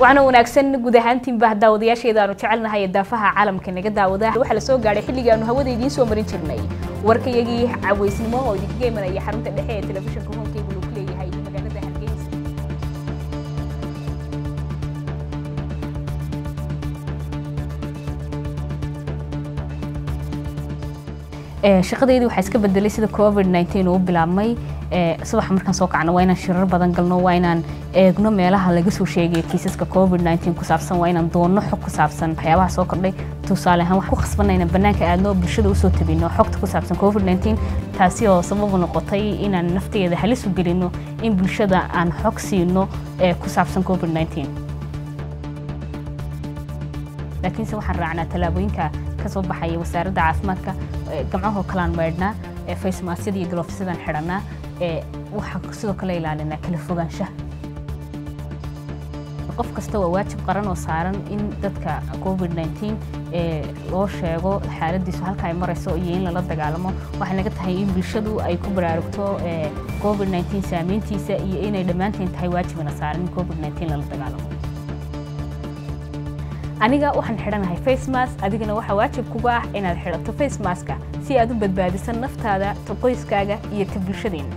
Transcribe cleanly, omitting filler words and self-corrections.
waxaana wanaagsan guud ahaantiin baa daawadayaasheeda aanu jecelnahay daafaha caalamka naga daawada waxa la soo gaaray xilliga aanu hawada idiin soo marin jirnay warkayagii caweysnimo oo idinkaga imanaya xarunta dhexe ee telefishinka Honkeyga uu ku leeyahay magaalada Hargeysa shaqadeedii waxa iska bedelay sida COVID-19 uu bilaabmay subax markaan soo kacno waa inaan shirar badan galno waa inaan eegno meelaha laga soo sheegay kiisaska COVID-19 ku saabsan waa inaan doonno xog ku saabsan waxyaabaha soo kordhay tusaale ahaan wax ku khasbanayna banaanka aadno bulshada u soo tabino xogta ku saabsan COVID-19 taasi oo sabab u noqotay inaan nafteeda halis u gelino in bulshada aan xog siino ku saabsan COVID-19 laakiin waxaan raacnaa talaabooyinka ka soo baxay wasaaradda caafimaadka gamcaha kalaan meedna face mask iyo gloves sidaan xirana waxa sidoo kale ilaalinaa kala fogaanshaha qof kasta waa waajib qaran oo saaran in dadka COVID-19 loo sheego xaaladiisu halka ay marayso iyo in la dagaalamo waxa naga tahay in bulshadu ay ku baraarugto COVID-19 saameyntiisa iyo inay dhamaanteen tahay waajibna saaran in COVID-19 la dagaalamo aniga waxaan xiranahay face mask adigana waxa waajib kuga ah inaad xirato face mask si aad u badbaadiso naftaada qoyskaaga iyo bulshadeena